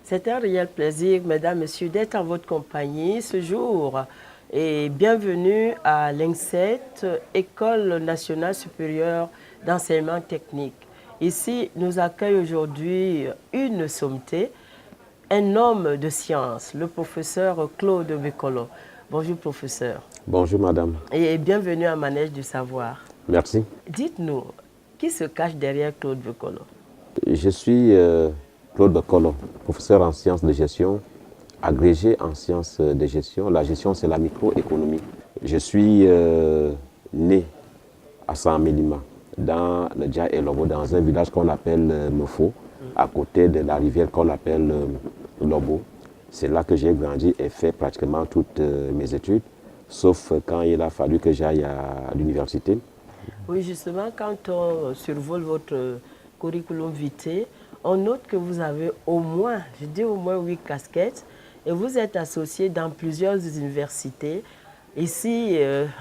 C'est un réel plaisir, mesdames, messieurs, d'être en votre compagnie ce jour. Et bienvenue à l'INSET, École nationale supérieure d'enseignement technique. Ici, nous accueille aujourd'hui une sommité, un homme de science, le professeur Claude Bekolo. Bonjour, professeur. Bonjour, madame. Et bienvenue à Manège du Savoir. Merci. Dites-nous, qui se cache derrière Claude Bekolo? Je suis Claude Bekolo, professeur en sciences de gestion, agrégé en sciences de gestion. La gestion, c'est la microéconomie. Je suis né à Saint-Mélima, dans le Dja et Lobo, dans un village qu'on appelle Mefo, à côté de la rivière qu'on appelle Lobo. C'est là que j'ai grandi et fait pratiquement toutes mes études, sauf quand il a fallu que j'aille à l'université. Oui, justement, quand on survole votre curriculum vitae, on note que vous avez au moins, je dis au moins 8 casquettes, et vous êtes associé dans plusieurs universités, ici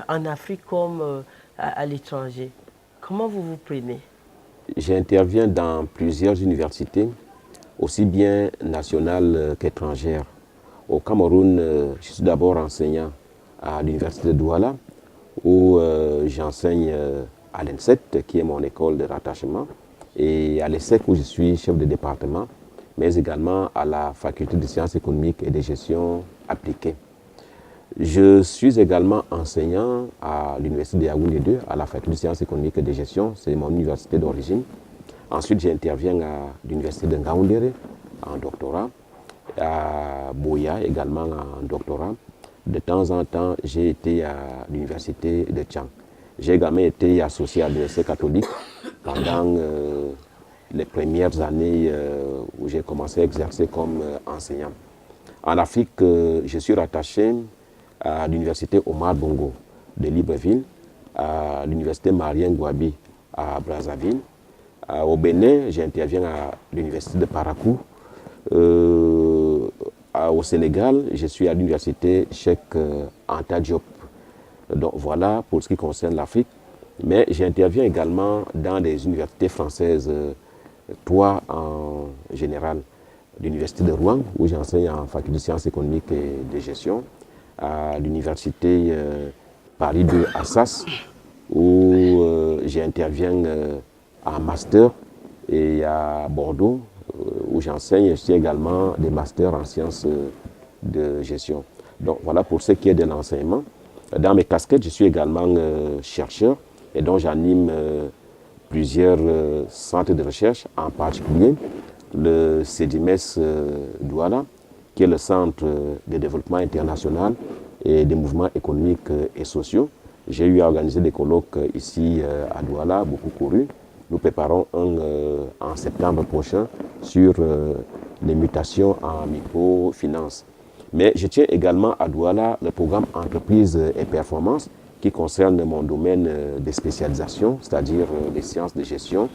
en Afrique comme à l'étranger. Comment vous vous prenez? J'interviens dans plusieurs universités, aussi bien nationales qu'étrangères. Au Cameroun, je suis d'abord enseignant à l'université de Douala, où j'enseigne à l'INSET, qui est mon école de rattachement, et à l'ESSEC, où je suis chef de département, mais également à la faculté de sciences économiques et de gestion appliquée. Je suis également enseignant à l'université de Yaoundé 2, à la faculté de sciences économiques et de gestion, c'est mon université d'origine. Ensuite, j'interviens à l'université de Ngaoundéré en doctorat, à Boya également en doctorat. De temps en temps, j'ai été à l'université de Tchang. J'ai également été associé à l'université catholique pendant les premières années où j'ai commencé à exercer comme enseignant. En Afrique, je suis rattaché à l'université Omar Bongo de Libreville, à l'université Marien Ngouabi à Brazzaville. Au Bénin, j'interviens à l'université de Parakou. Au Sénégal, je suis à l'université Cheikh Anta Diop. Donc voilà pour ce qui concerne l'Afrique. Mais j'interviens également dans les universités françaises, trois en général. L'université de Rouen, où j'enseigne en faculté de sciences économiques et de gestion. À l'université Paris 2 Assas, où j'interviens en master, et à Bordeaux, où j'enseigne aussi également des masters en sciences de gestion. Donc voilà pour ce qui est de l'enseignement. Dans mes casquettes, je suis également chercheur, et donc j'anime plusieurs centres de recherche, en particulier le CEDIMES Douala, qui est le Centre de développement international et des mouvements économiques et sociaux. J'ai eu à organiser des colloques ici à Douala, beaucoup courus. Nous préparons un en septembre prochain sur les mutations en microfinance. Mais je tiens également à Douala le programme Entreprise et Performance qui concerne mon domaine de spécialisation, c'est-à-dire les sciences de gestion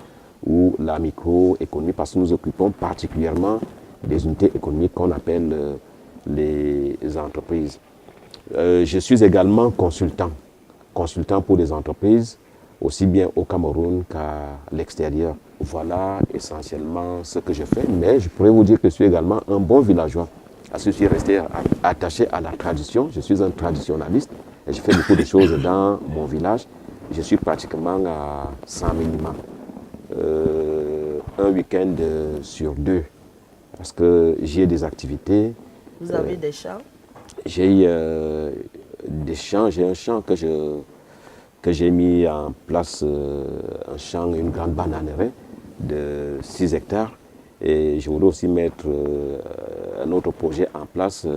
ou la microéconomie, parce que nous occupons particulièrement des unités économiques qu'on appelle les entreprises. Je suis également consultant pour les entreprises, aussi bien au Cameroun qu'à l'extérieur. voilà essentiellement ce que je fais. Mais je pourrais vous dire que je suis également un bon villageois. Parce que je suis resté attaché à la tradition. Je suis un traditionnaliste et je fais beaucoup de choses dans mon village. Je suis pratiquement à 100 minima. Un week-end sur deux. Parce que j'ai des activités. Vous avez des champs? J'ai des champs. J'ai un champ que j'ai mis en place, un champ, une grande bananeraie de 6 hectares. Et je voudrais aussi mettre un autre projet en place,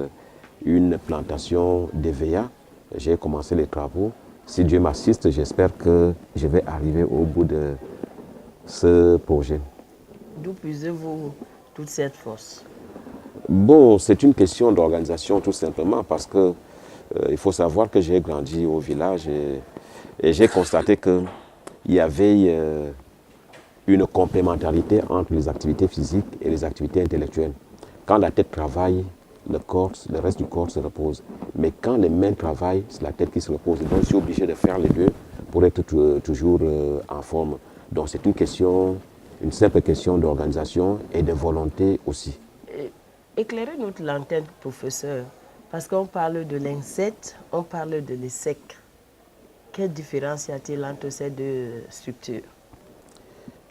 une plantation d'EVA. J'ai commencé les travaux. Si Dieu m'assiste, j'espère que je vais arriver au bout de ce projet. D'où puisez-vous toute cette force? Bon, c'est une question d'organisation tout simplement parce que il faut savoir que j'ai grandi au village et j'ai constaté qu'il y avait une complémentarité entre les activités physiques et les activités intellectuelles. Quand la tête travaille, le reste du corps se repose. Mais quand les mains travaillent, c'est la tête qui se repose. Donc je suis obligé de faire les deux pour être toujours en forme. Donc c'est une simple question d'organisation et de volonté aussi. Éclairez notre lanterne, professeur, parce qu'on parle de l'INSET, on parle de l'ESSEC. Quelle différence y a-t-il entre ces deux structures?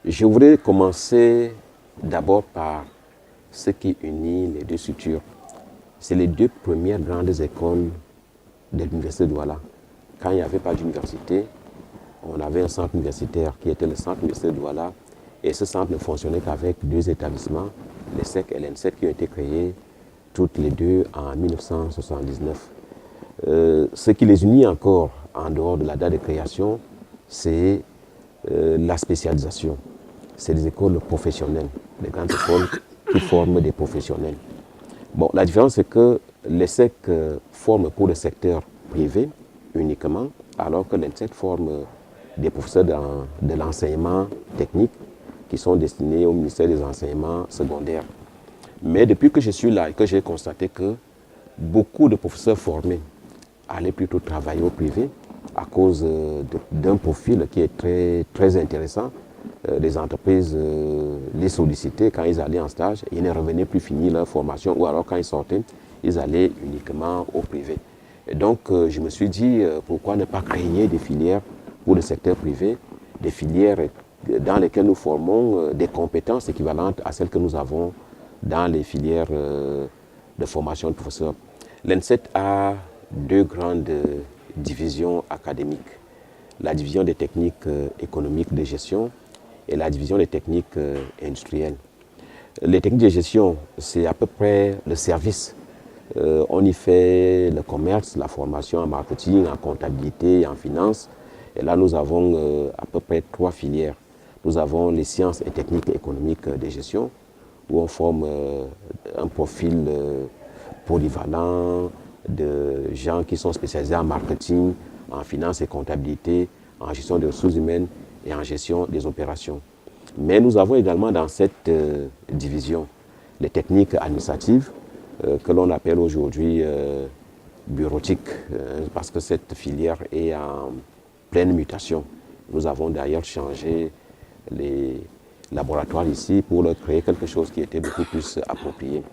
Je voudrais commencer d'abord par ce qui unit les deux structures. C'est les deux premières grandes écoles de l'université de Douala. Quand il n'y avait pas d'université, on avait un centre universitaire qui était le centre universitaire de Douala. Et ce centre ne fonctionnait qu'avec deux établissements, l'ESSEC et l'INSET, qui ont été créés toutes les deux en 1979. Ce qui les unit encore, en dehors de la date de création, c'est la spécialisation. C'est les écoles professionnelles, les grandes écoles qui forment des professionnels. Bon, la différence, c'est que l'ESSEC forme pour le secteur privé uniquement, alors que l'INSET forme des professeurs de l'enseignement technique qui sont destinés au ministère des enseignements secondaires. Mais depuis que je suis là et que j'ai constaté que beaucoup de professeurs formés allaient plutôt travailler au privé à cause d'un profil qui est très, très intéressant. Les entreprises les sollicitaient quand ils allaient en stage, ils ne revenaient plus finir leur formation, ou alors quand ils sortaient, ils allaient uniquement au privé. Et donc je me suis dit, pourquoi ne pas créer des filières pour le secteur privé, des filières dans lesquelles nous formons des compétences équivalentes à celles que nous avons dans les filières de formation de professeurs. L'INSET a deux grandes divisions académiques. La division des techniques économiques de gestion et la division des techniques industrielles. Les techniques de gestion, c'est à peu près le service. On y fait le commerce, la formation en marketing, en comptabilité et en finance. Et là, nous avons à peu près 3 filières. Nous avons les sciences et techniques économiques de gestion, où on forme un profil polyvalent de gens qui sont spécialisés en marketing, en finance et comptabilité, en gestion des ressources humaines et en gestion des opérations. Mais nous avons également dans cette division les techniques administratives que l'on appelle aujourd'hui bureautique, parce que cette filière est en pleine mutation. Nous avons d'ailleurs changé les laboratoires ici pour leur créer quelque chose qui était beaucoup plus approprié.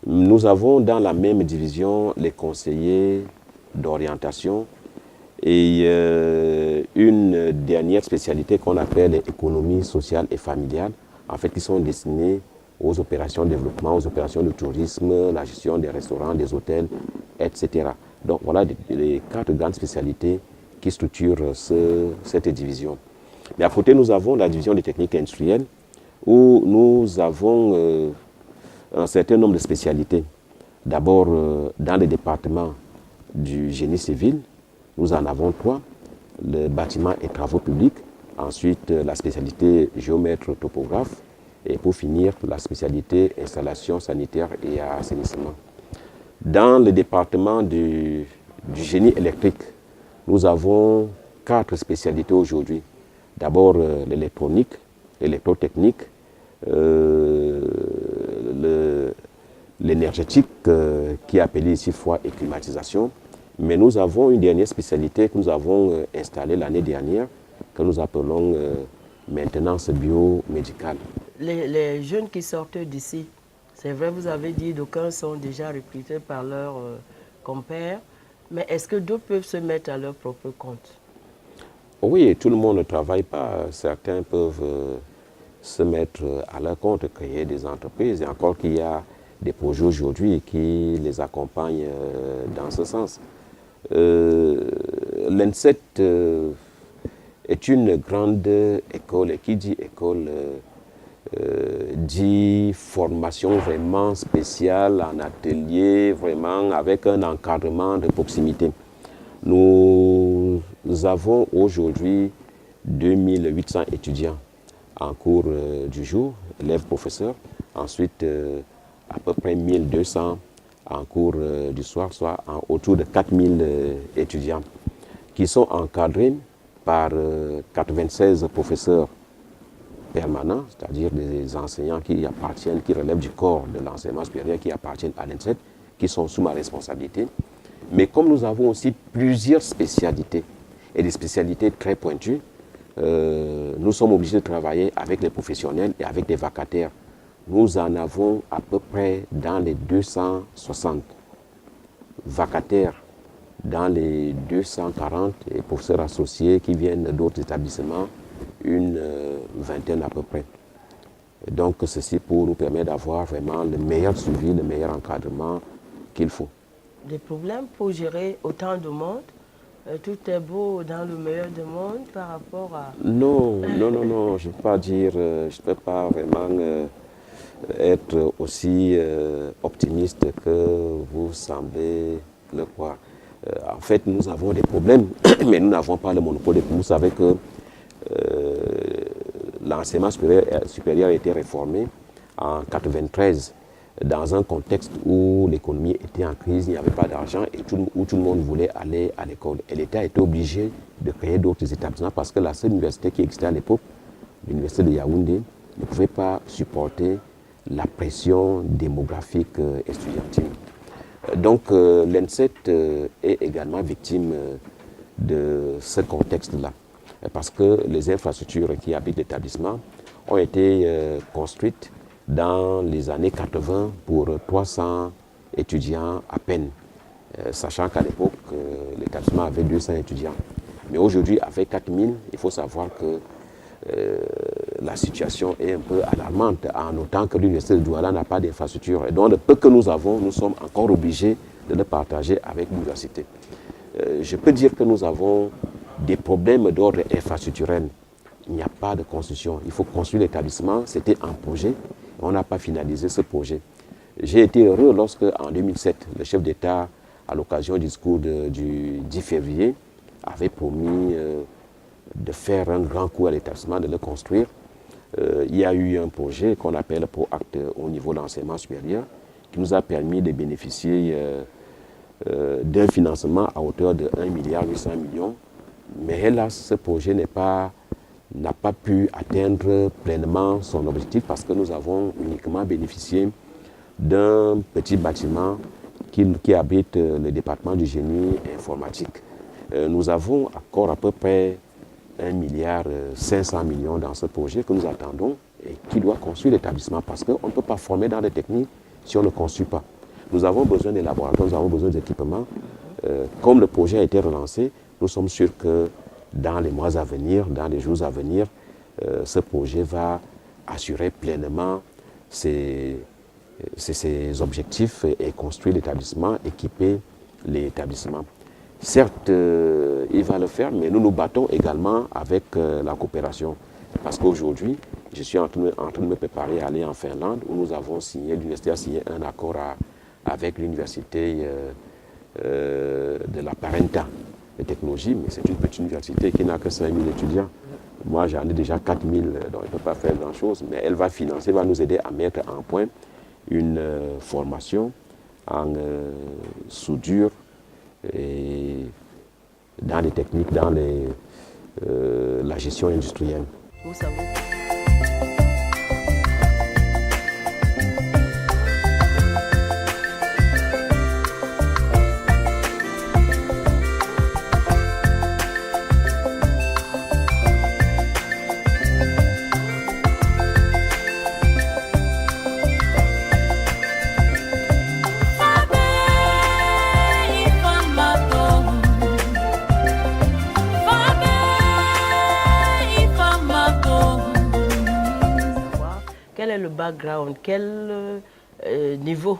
Nous avons dans la même division les conseillers d'orientation et une dernière spécialité qu'on appelle économie sociale et familiale, en fait, qui sont destinés aux opérations de développement, aux opérations de tourisme, la gestion des restaurants, des hôtels, etc. Donc voilà les 4 grandes spécialités qui structurent cette division. Mais à côté, nous avons la division des techniques industrielles, où nous avons un certain nombre de spécialités. D'abord, dans le département du génie civil, nous en avons 3, le bâtiment et travaux publics, ensuite la spécialité géomètre-topographe, et pour finir, la spécialité installation sanitaire et assainissement. Dans le département du génie électrique, nous avons 4 spécialités aujourd'hui. D'abord l'électronique, l'électrotechnique, l'énergétique qui est appelée ici froid et climatisation. Mais nous avons une dernière spécialité que nous avons installée l'année dernière, que nous appelons maintenance biomédicale. Les jeunes qui sortent d'ici, c'est vrai, vous avez dit d'aucuns sont déjà recrutés par leurs compères, mais est-ce que d'autres peuvent se mettre à leur propre compte? Oui, tout le monde ne travaille pas. Certains peuvent se mettre à leur compte, créer des entreprises. Et encore qu'il y a des projets aujourd'hui qui les accompagnent dans ce sens. L'ENSET est une grande école, et qui dit école dit formation vraiment spéciale en atelier, vraiment avec un encadrement de proximité. Nous avons aujourd'hui 2800 étudiants en cours du jour, élèves professeurs. Ensuite, à peu près 1200 en cours du soir, soit autour de 4000 étudiants qui sont encadrés par 96 professeurs permanents, c'est-à-dire des enseignants qui appartiennent, qui relèvent du corps de l'enseignement supérieur, qui appartiennent à l'ENSET, qui sont sous ma responsabilité. Mais comme nous avons aussi plusieurs spécialités, et des spécialités très pointues, nous sommes obligés de travailler avec les professionnels et avec des vacataires. Nous en avons à peu près dans les 260 vacataires, dans les 240 et professeurs associés qui viennent d'autres établissements, une vingtaine à peu près. Et donc ceci pour nous permettre d'avoir vraiment le meilleur suivi, le meilleur encadrement qu'il faut. Des problèmes pour gérer autant de monde? Tout est beau dans le meilleur du monde par rapport à... Non, je ne peux pas dire, je ne peux pas vraiment être aussi optimiste que vous semblez le croire. En fait, nous avons des problèmes, mais nous n'avons pas le monopole des problèmes. Vous savez que l'enseignement supérieur a été réformé en 1993 dans un contexte où l'économie était en crise, il n'y avait pas d'argent et où tout le monde voulait aller à l'école. Et l'État était obligé de créer d'autres établissements parce que la seule université qui existait à l'époque, l'université de Yaoundé, ne pouvait pas supporter la pression démographique estudiantine. Donc l'ENSET est également victime de ce contexte-là, parce que les infrastructures qui habitent l'établissement ont été construites dans les années 80 pour 300 étudiants à peine, sachant qu'à l'époque, l'établissement avait 200 étudiants. Mais aujourd'hui, avec 4000, il faut savoir que la situation est un peu alarmante, en autant que l'université de Douala n'a pas d'infrastructure. Et donc, le peu que nous avons, nous sommes encore obligés de le partager avec l'université. Je peux dire que nous avons des problèmes d'ordre infrastructurel. Il n'y a pas de construction. Il faut construire l'établissement. C'était un projet. On n'a pas finalisé ce projet. J'ai été heureux lorsque, en 2007, le chef d'État, à l'occasion du discours du 10 février, avait promis de faire un grand coup à l'établissement, de le construire. Il y a eu un projet qu'on appelle ProAct au niveau de l'enseignement supérieur, qui nous a permis de bénéficier d'un financement à hauteur de 1,8 milliard. Mais hélas, ce projet n'a pas pu atteindre pleinement son objectif parce que nous avons uniquement bénéficié d'un petit bâtiment qui abrite le département du génie informatique. Nous avons encore à peu près 1,5 milliard dans ce projet que nous attendons et qui doit construire l'établissement parce qu'on ne peut pas former dans les techniques si on ne construit pas. Nous avons besoin des laboratoires, nous avons besoin d'équipements. Comme le projet a été relancé, nous sommes sûrs que dans les mois à venir, dans les jours à venir, ce projet va assurer pleinement ses objectifs et construire l'établissement, équiper l'établissement. Certes, il va le faire, mais nous nous battons également avec la coopération. Parce qu'aujourd'hui, je suis en train de me préparer à aller en Finlande, où nous avons signé, l'université a signé un accord avec l'université de la Parenta de technologie, mais c'est une petite université qui n'a que 5000 étudiants. Moi, j'en ai déjà 4000, donc je ne peux pas faire grand-chose, mais elle va financer, va nous aider à mettre en point une formation en soudure et dans les techniques, dans la gestion industrielle. Vous savez. quel est le background, quel niveau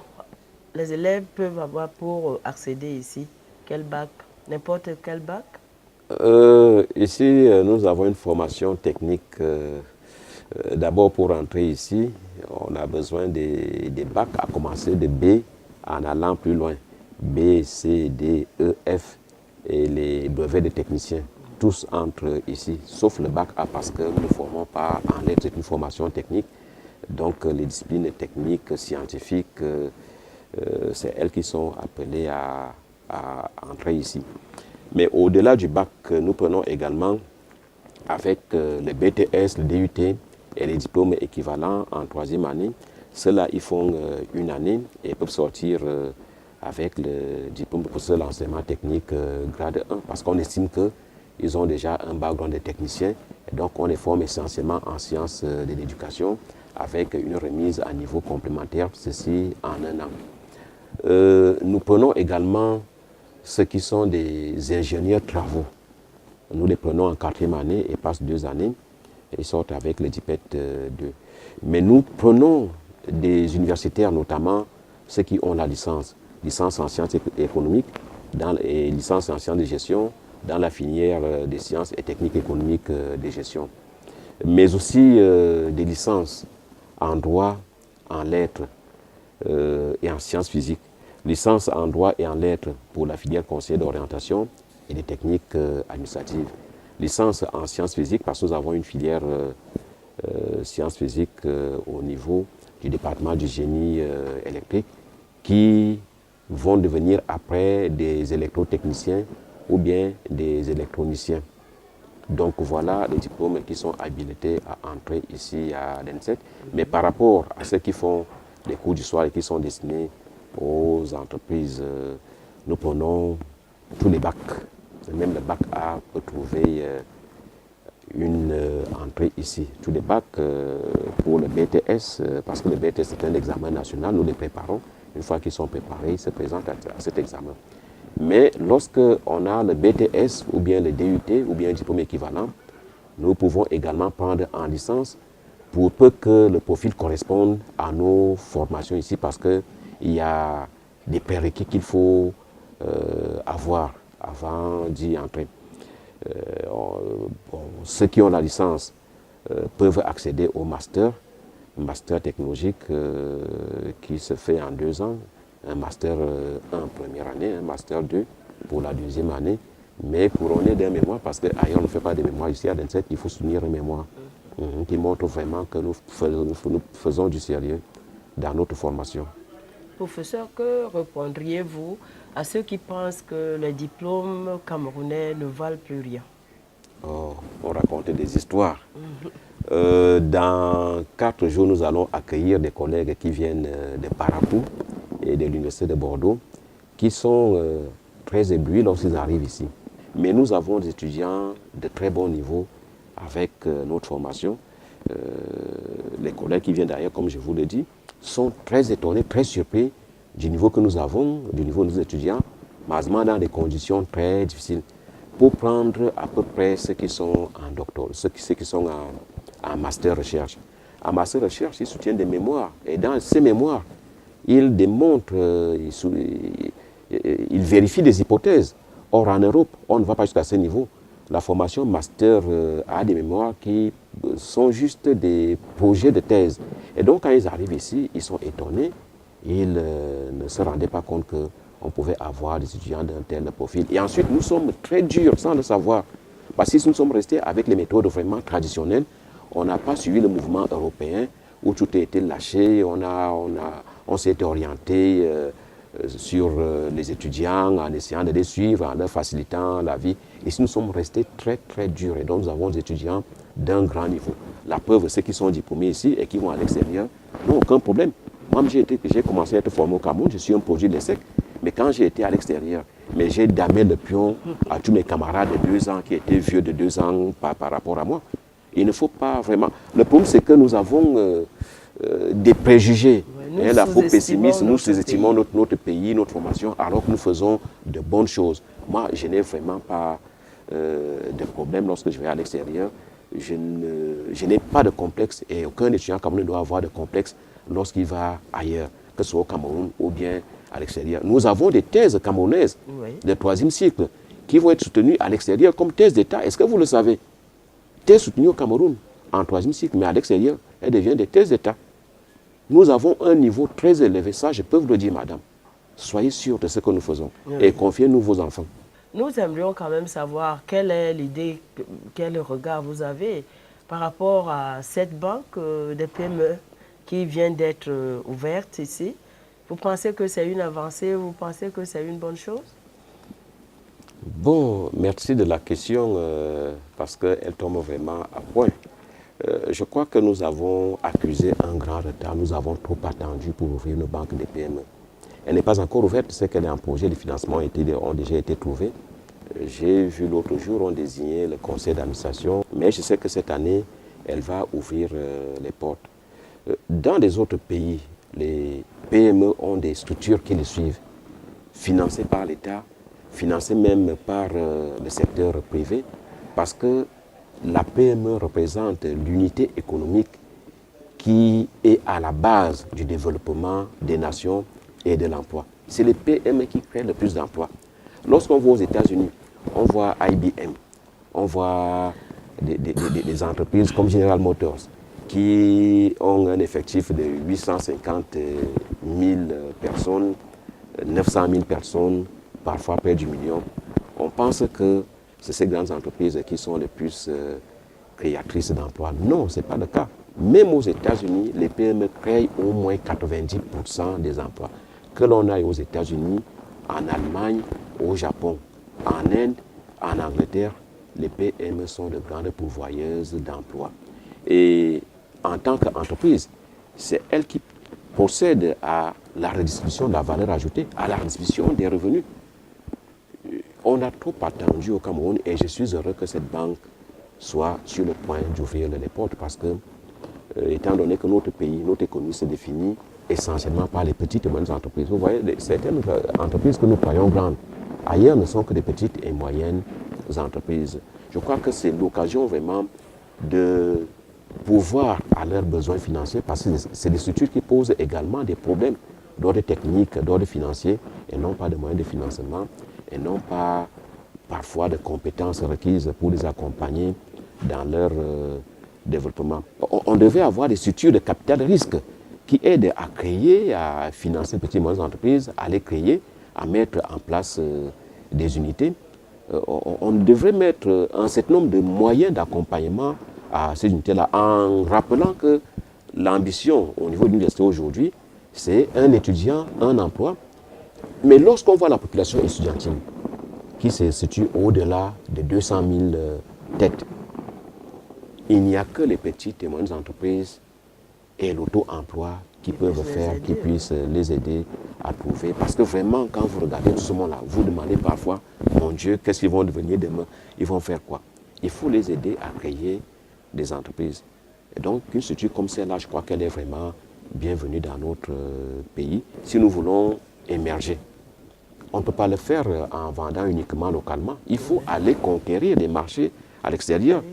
les élèves peuvent avoir pour accéder ici? Quel bac? N'importe quel bac? Ici, nous avons une formation technique. D'abord, pour entrer ici, on a besoin des bacs, à commencer de B en allant plus loin. B, C, D, E, F et les brevets de techniciens. Tous entrent ici, sauf le bac A parce que nous ne formons pas en lettres, c'est une formation technique. Donc les disciplines techniques, scientifiques, c'est elles qui sont appelées à entrer ici. Mais au-delà du bac, nous prenons également avec le BTS, le DUT et les diplômes équivalents en troisième année. Ceux-là, ils font une année et peuvent sortir avec le diplôme de professeur d'enseignement technique grade 1 parce qu'on estime qu'ils ont déjà un background de technicien et donc on les forme essentiellement en sciences de l'éducation avec une remise à niveau complémentaire, ceci en un an. Nous prenons également ceux qui sont des ingénieurs travaux. Nous les prenons en quatrième année et passent 2 années et sortent avec le DIPET 2. Mais nous prenons des universitaires, notamment ceux qui ont la licence en sciences économiques et licence en sciences de gestion dans la filière des sciences et techniques économiques de gestion. Mais aussi des licences en droit, en lettres et en sciences physiques. Licence en droit et en lettres pour la filière conseil d'orientation et des techniques administratives. Licence en sciences physiques parce que nous avons une filière sciences physiques au niveau du département du génie électrique qui vont devenir après des électrotechniciens ou bien des électroniciens. Donc voilà les diplômes qui sont habilités à entrer ici à l'ENSET. Mais par rapport à ceux qui font les cours du soir et qui sont destinés aux entreprises, nous prenons tous les bacs. Même le bac A peut trouver une entrée ici. Tous les bacs pour le BTS, parce que le BTS c'est un examen national, nous les préparons. Une fois qu'ils sont préparés, ils se présentent à cet examen. Mais lorsque on a le BTS ou bien le DUT ou bien un diplôme équivalent, nous pouvons également prendre en licence pour peu que le profil corresponde à nos formations ici parce qu'il y a des prérequis qu'il faut avoir avant d'y entrer. Ceux qui ont la licence peuvent accéder au master technologique qui se fait en 2 ans, un master 1 première année, un master 2 pour la deuxième année, mais couronné d'un mémoire parce qu'ailleurs on ne fait pas de mémoire ici à l'ENSET, il faut soutenir un mémoire qui montre vraiment que nous faisons du sérieux dans notre formation. Professeur, que répondriez-vous à ceux qui pensent que les diplômes camerounais ne valent plus rien? Oh, on raconte des histoires. Dans 4 jours, nous allons accueillir des collègues qui viennent de Parapou et de l'Université de Bordeaux, qui sont très éblouis lorsqu'ils arrivent ici. Mais nous avons des étudiants de très bon niveau avec notre formation. Les collègues qui viennent d'ailleurs, comme je vous l'ai dit, sont très étonnés, très surpris du niveau que nous avons, du niveau de nos étudiants, malheureusement dans des conditions très difficiles. Pour prendre à peu près ceux qui sont en doctorat, ceux qui sont en master recherche. En master recherche, ils soutiennent des mémoires. Et dans ces mémoires, ils démontrent, ils vérifient des hypothèses. Or, en Europe, on ne va pas jusqu'à ce niveau. La formation master a des mémoires qui sont juste des projets de thèse. Et donc, quand ils arrivent ici, ils sont étonnés. Ils ne se rendaient pas compte qu'on pouvait avoir des étudiants d'un tel profil. Et ensuite, nous sommes très durs sans le savoir. Parce que si nous sommes restés avec les méthodes vraiment traditionnelles, on n'a pas suivi le mouvement européen où tout a été lâché, on s'est orienté sur les étudiants en essayant de les suivre, en leur facilitant la vie. Ici, nous sommes restés très, très durs. Et donc, nous avons des étudiants d'un grand niveau. La preuve, ceux qui sont diplômés ici et qui vont à l'extérieur n'ont aucun problème. Moi, j'ai commencé à être formé au Cameroun, je suis un produit de l'ESSEC. Mais quand j'ai été à l'extérieur, mais j'ai damé le pion à tous mes camarades de 2 ans qui étaient vieux de 2 ans par rapport à moi. Il ne faut pas vraiment... Le problème, c'est que nous avons des préjugés. Ouais, la faux pessimisme, nous sous-estimons notre pays, notre formation, alors que nous faisons de bonnes choses. Moi, je n'ai vraiment pas de problème lorsque je vais à l'extérieur. je n'ai pas de complexe et aucun étudiant camerounais doit avoir de complexe lorsqu'il va ailleurs, que ce soit au Cameroun ou bien à l'extérieur. Nous avons des thèses camerounaises de troisième cycle qui vont être soutenues à l'extérieur comme thèses d'État. Est-ce que vous le savez? Thèses soutenues au Cameroun en troisième cycle, mais à l'extérieur, elles deviennent des thèses d'État. Nous avons un niveau très élevé, ça je peux vous le dire, madame. Soyez sûrs de ce que nous faisons et confiez-nous vos enfants. Nous aimerions quand même savoir quelle est l'idée, quel regard vous avez par rapport à cette banque des PME qui vient d'être ouverte ici. Vous pensez que c'est une avancée? Vous pensez que c'est une bonne chose? Bon, merci de la question parce qu'elle tombe vraiment à point. Je crois que nous avons accusé un grand retard. Nous avons trop attendu pour ouvrir une banque des PME. Elle n'est pas encore ouverte, c'est qu'elle est en projet. Les financements ont déjà été trouvés. J'ai vu l'autre jour, on désignait le conseil d'administration, mais je sais que cette année, elle va ouvrir les portes. Dans les autres pays, les PME ont des structures qui les suivent, financées par l'État, financées même par le secteur privé, parce que la PME représente l'unité économique qui est à la base du développement des nations et de l'emploi. C'est les PME qui créent le plus d'emplois. Lorsqu'on va aux États-Unis, on voit IBM, on voit des entreprises comme General Motors qui ont un effectif de 850 000 personnes, 900 000 personnes, parfois près du million. On pense que c'est ces grandes entreprises qui sont les plus créatrices d'emplois. Non, ce n'est pas le cas. Même aux États-Unis, les PME créent au moins 90% des emplois. Que l'on aille aux États-Unis, en Allemagne, au Japon, en Inde, en Angleterre, les PME sont de grandes pourvoyeuses d'emplois. Et en tant qu'entreprise, c'est elles qui procèdent à la redistribution de la valeur ajoutée, à la redistribution des revenus. On a trop attendu au Cameroun et je suis heureux que cette banque soit sur le point d'ouvrir les portes parce que, étant donné que notre pays, notre économie se définit essentiellement par les petites et moyennes entreprises. Vous voyez, certaines entreprises que nous croyons grandes, ailleurs ne sont que des petites et moyennes entreprises. Je crois que c'est l'occasion vraiment de pouvoir à leurs besoins financiers parce que c'est des structures qui posent également des problèmes d'ordre technique, d'ordre financier et non pas de moyens de financement et non pas parfois de compétences requises pour les accompagner dans leur développement. On devait avoir des structures de capital risque qui aident à créer, à financer petites et moyennes entreprises, à les créer, à mettre en place des unités. On devrait mettre un certain nombre de moyens d'accompagnement à ces unités-là en rappelant que l'ambition au niveau de l'université aujourd'hui, c'est un étudiant, un emploi. Mais lorsqu'on voit la population estudiantine qui se situe au-delà de 200 000 têtes, il n'y a que les petites et moyennes entreprises et l'auto-emploi qui peuvent faire, qui puissent les aider à trouver. Parce que vraiment, quand vous regardez tout ce monde-là, vous demandez parfois, mon Dieu, qu'est-ce qu'ils vont devenir demain? Ils vont faire quoi? Il faut les aider à créer des entreprises. Et donc, une structure comme celle-là, je crois qu'elle est vraiment bienvenue dans notre pays. Si nous voulons émerger, on ne peut pas le faire en vendant uniquement localement. Il faut aller conquérir des marchés à l'extérieur.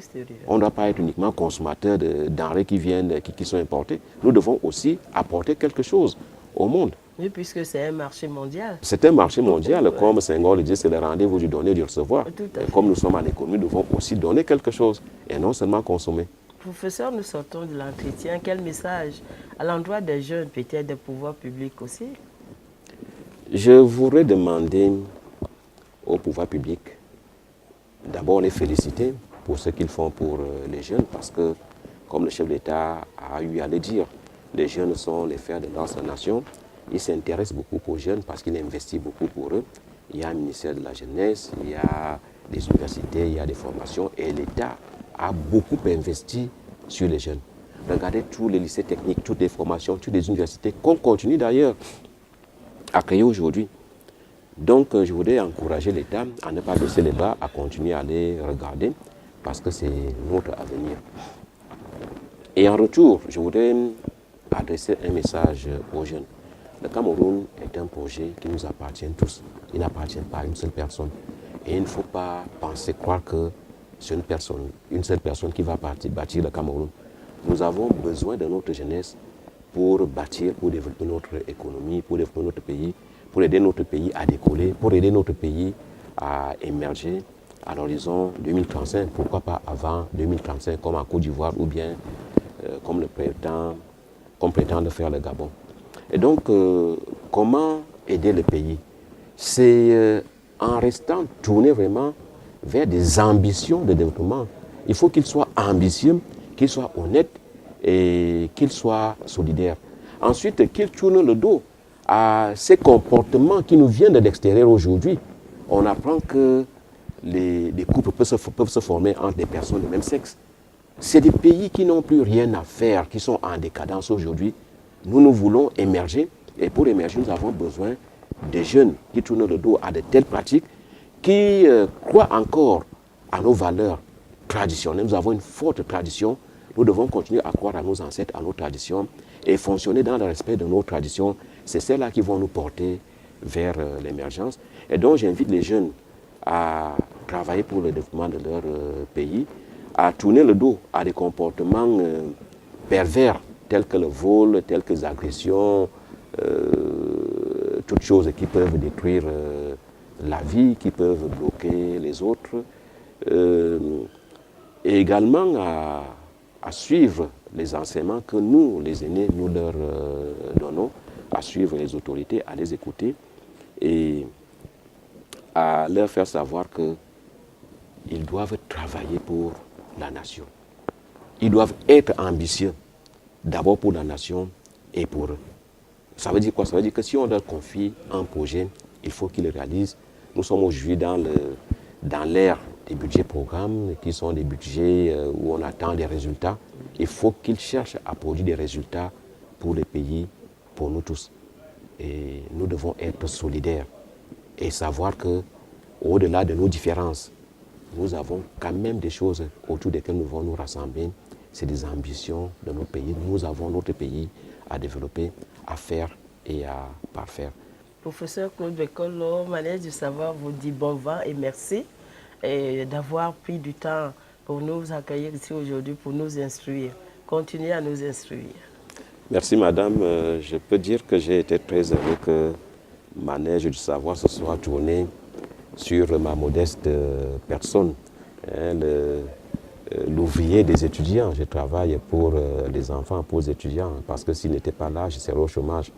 On ne doit pas être uniquement consommateur de denrées qui sont importées. Nous devons aussi apporter quelque chose au monde. Oui, puisque c'est un marché mondial. C'est un marché mondial, comme Senghor le dit, c'est le rendez-vous du donner et du recevoir. Et comme nous sommes en économie, nous devons aussi donner quelque chose et non seulement consommer. Professeur, nous sortons de l'entretien. Quel message à l'endroit des jeunes, peut-être des pouvoirs publics aussi? Je voudrais demander au pouvoir public d'abord les féliciter pour ce qu'ils font pour les jeunes parce que, comme le chef d'État a eu à le dire, les jeunes sont les fers de lance de la nation. Ils s'intéressent beaucoup aux jeunes parce qu'il investit beaucoup pour eux. Il y a un ministère de la jeunesse, il y a des universités, il y a des formations et l'État a beaucoup investi sur les jeunes. Regardez tous les lycées techniques, toutes les formations, toutes les universités qu'on continue d'ailleurs à créer aujourd'hui. Donc, je voudrais encourager l'État à ne pas baisser les bras, à continuer à les regarder, parce que c'est notre avenir. Et en retour, je voudrais adresser un message aux jeunes. Le Cameroun est un projet qui nous appartient tous. Il n'appartient pas à une seule personne. Et il ne faut pas penser, croire que c'est une seule personne qui va bâtir le Cameroun. Nous avons besoin de notre jeunesse pour bâtir, pour développer notre économie, pour développer notre pays, pour aider notre pays à décoller, pour aider notre pays à émerger à l'horizon 2035, pourquoi pas avant 2035, comme en Côte d'Ivoire ou bien comme prétend le faire le Gabon. Et donc, comment aider le pays? C'est en restant tourné vraiment vers des ambitions de développement. Il faut qu'il soit ambitieux, qu'il soit honnête et qu'il soit solidaire. Ensuite, qu'il tourne le dos à ces comportements qui nous viennent de l'extérieur aujourd'hui. On apprend que les couples peuvent se former entre des personnes de même sexe. C'est des pays qui n'ont plus rien à faire, qui sont en décadence aujourd'hui. Nous voulons émerger et pour émerger, nous avons besoin des jeunes qui tournent le dos à de telles pratiques, qui croient encore à nos valeurs traditionnelles. Nous avons une forte tradition. Nous devons continuer à croire à nos ancêtres, à nos traditions et fonctionner dans le respect de nos traditions. C'est celles-là qui vont nous porter vers l'émergence. Et donc, j'invite les jeunes à travailler pour le développement de leur pays, à tourner le dos à des comportements pervers tels que le vol, tels que les agressions, toutes choses qui peuvent détruire la vie, qui peuvent bloquer les autres. Et également à suivre les enseignements que nous, les aînés, nous leur donnons, à suivre les autorités, à les écouter et à leur faire savoir qu'ils doivent travailler pour la nation. Ils doivent être ambitieux, d'abord pour la nation et pour eux. Ça veut dire quoi? Ça veut dire que si on leur confie un projet, il faut qu'ils le réalisent. Nous sommes aujourd'hui dans l'ère des budgets programmes, qui sont des budgets où on attend des résultats. Il faut qu'ils cherchent à produire des résultats pour le pays, pour nous tous. Et nous devons être solidaires et savoir qu'au-delà de nos différences, nous avons quand même des choses autour desquelles nous devons nous rassembler. C'est des ambitions de notre pays. Nous avons notre pays à développer, à faire et à parfaire. Professeur Claude Bekolo, Manège du Savoir vous dit bon vent et merci d'avoir pris du temps pour nous accueillir ici aujourd'hui, pour nous instruire. Continuez à nous instruire. Merci madame. Je peux dire que j'ai été très heureux que Manège du Savoir se soit tourné sur ma modeste personne, l'ouvrier des étudiants. Je travaille pour les enfants, pour les étudiants, parce que s'il n'était pas là, je serais au chômage.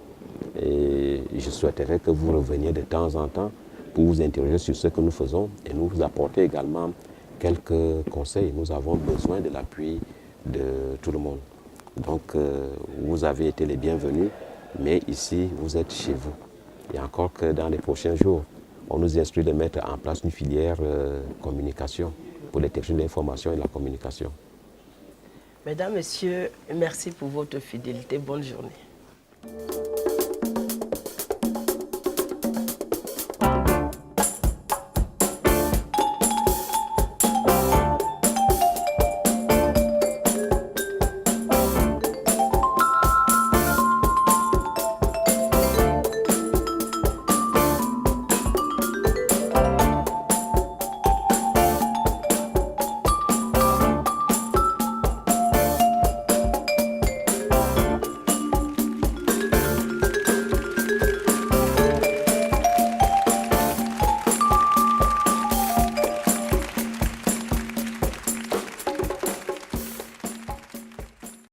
Et je souhaiterais que vous reveniez de temps en temps pour vous interroger sur ce que nous faisons et nous vous apporter également quelques conseils. Nous avons besoin de l'appui de tout le monde. Donc, vous avez été les bienvenus, mais ici, vous êtes chez vous. Et encore que dans les prochains jours, on nous instruit de mettre en place une filière communication pour les techniques de l'information et de la communication. Mesdames, Messieurs, merci pour votre fidélité. Bonne journée.